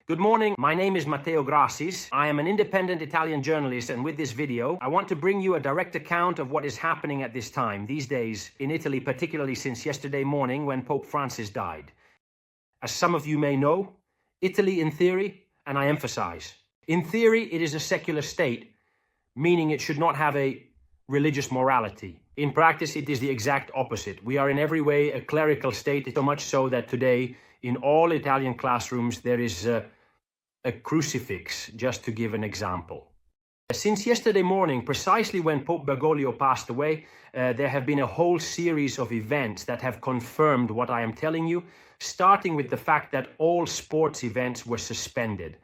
Good morning, my name is Matteo Grassis. I am an independent Italian journalist, and with this video, I want to bring you a direct account of what is happening at this time, these days, in Italy, particularly since yesterday morning when Pope Francis died. As some of you may know, Italy in theory, and I emphasize, in theory it is a secular state, meaning it should not have a religious morality. In practice, it is the exact opposite. We are in every way a clerical state, so much so that today, in all Italian classrooms, there is a crucifix, just to give an example. Since yesterday morning, precisely when Pope Bergoglio passed away, there have been a whole series of events that have confirmed what I am telling you, starting with the fact that all sports events were suspended,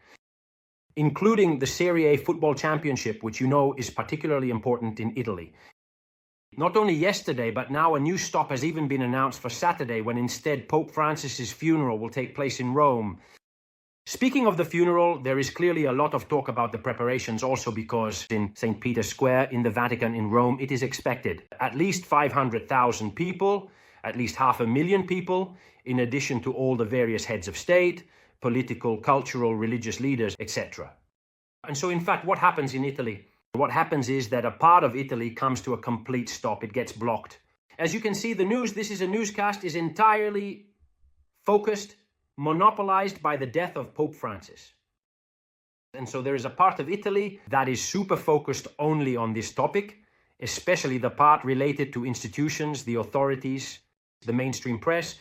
including the Serie A football championship, which you know is particularly important in Italy. Not only yesterday, but now a new stop has even been announced for Saturday, when instead Pope Francis's funeral will take place in Rome. Speaking of the funeral, there is clearly a lot of talk about the preparations also because in St. Peter's Square in the Vatican in Rome, it is expected at least 500,000 people, at least 500,000 people, in addition to all the various heads of state, political, cultural, religious leaders, etc. And so in fact, what happens in Italy? What happens is that a part of Italy comes to a complete stop. It gets blocked. As you can see, the news, this is a newscast, is entirely focused, monopolized by the death of Pope Francis. And so there is a part of Italy that is super focused only on this topic, especially the part related to institutions, the authorities, the mainstream press.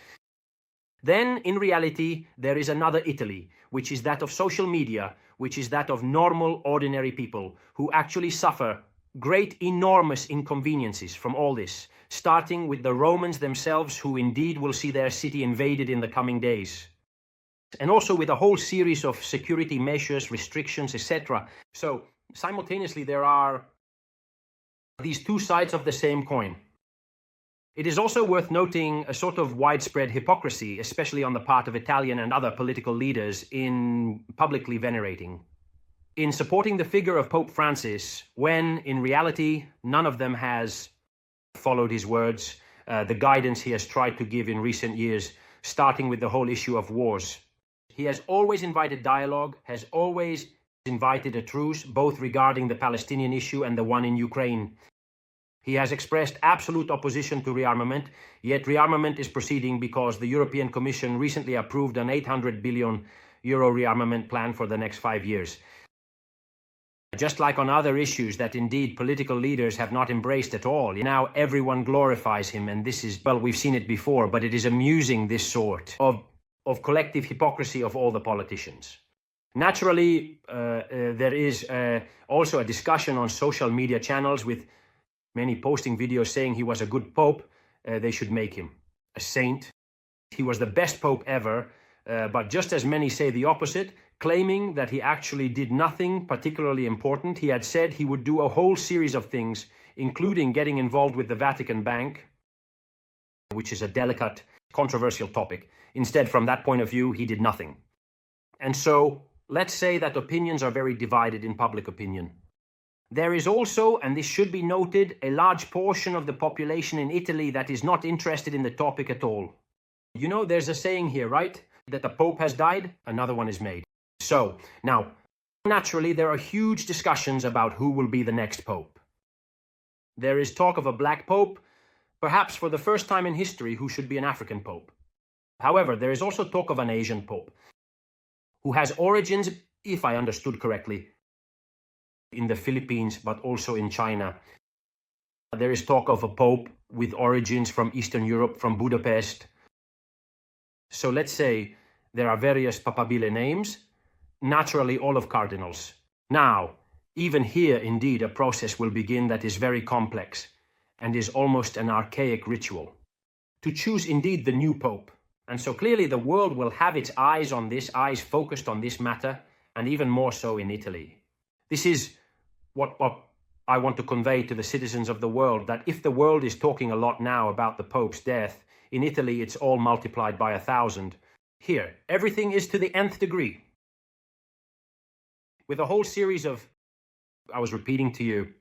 Then, in reality, there is another Italy, which is that of social media, which is that of normal, ordinary people who actually suffer great, enormous inconveniences from all this, starting with the Romans themselves, who indeed will see their city invaded in the coming days, and also with a whole series of security measures, restrictions, etc. So, simultaneously, there are these two sides of the same coin. It is also worth noting a sort of widespread hypocrisy, especially on the part of Italian and other political leaders, in publicly venerating, in supporting the figure of Pope Francis, when in reality none of them has followed his words, the guidance he has tried to give in recent years, starting with the whole issue of wars. He has always invited dialogue, has always invited a truce, both regarding the Palestinian issue and the one in Ukraine. He has expressed absolute opposition to rearmament, yet rearmament is proceeding because the European Commission recently approved an €800 billion rearmament plan for the next 5 years. Just like on other issues that indeed political leaders have not embraced at all, now everyone glorifies him, and this is, well, we've seen it before, but it is amusing, this sort of collective hypocrisy of all the politicians. Naturally, there is also a discussion on social media channels with many posting videos saying he was a good pope. They should make him a saint. He was the best pope ever, but just as many say the opposite, claiming that he actually did nothing particularly important. He had said he would do a whole series of things, including getting involved with the Vatican Bank, which is a delicate, controversial topic. Instead, from that point of view, he did nothing. And so, let's say that opinions are very divided in public opinion. There is also, and this should be noted, a large portion of the population in Italy that is not interested in the topic at all. You know, there's a saying here, right? That the Pope has died, another one is made. So, now, naturally, there are huge discussions about who will be the next Pope. There is talk of a black Pope, perhaps for the first time in history, who should be an African Pope. However, there is also talk of an Asian Pope, who has origins, if I understood correctly, in the Philippines, but also in China. There is talk of a pope with origins from Eastern Europe, from Budapest. So let's say there are various papabile names, naturally all of cardinals. Now, even here, indeed, a process will begin that is very complex and is almost an archaic ritual, to choose indeed the new pope. And so clearly the world will have its eyes on this, eyes focused on this matter, and even more so in Italy. This is what I want to convey to the citizens of the world, that if the world is talking a lot now about the Pope's death, in Italy it's all multiplied by 1,000. Here, everything is to the nth degree. With a whole series of, I was repeating to you,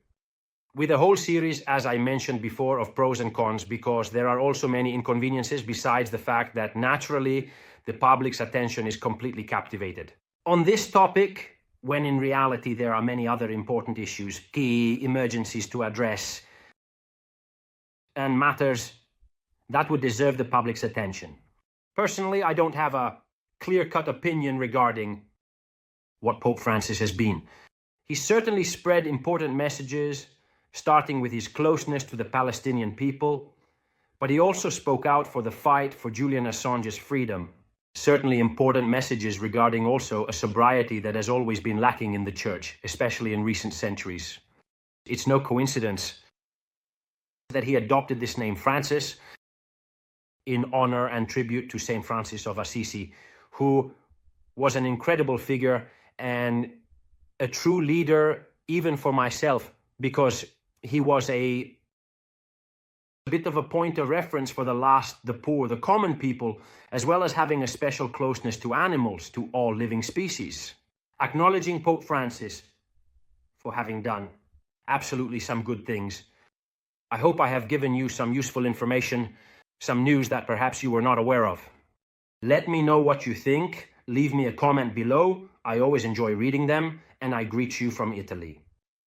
with a whole series, as I mentioned before, of pros and cons, because there are also many inconveniences besides the fact that naturally the public's attention is completely captivated On this topic, when in reality there are many other important issues, key emergencies to address, and matters that would deserve the public's attention. Personally, I don't have a clear-cut opinion regarding what Pope Francis has been. He certainly spread important messages, starting with his closeness to the Palestinian people, but he also spoke out for the fight for Julian Assange's freedom. Certainly important messages regarding also a sobriety that has always been lacking in the Church, especially in recent centuries. It's no coincidence that he adopted this name Francis in honor and tribute to Saint Francis of Assisi, who was an incredible figure and a true leader even for myself, because he was a bit of a point of reference for the poor, the common people, as well as having a special closeness to animals, to all living species. Acknowledging Pope Francis for having done absolutely some good things. I hope I have given you some useful information, some news that perhaps you were not aware of. Let me know what you think. Leave me a comment below. I always enjoy reading them, and I greet you from Italy.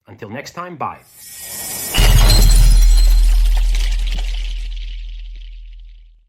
Until next time, bye.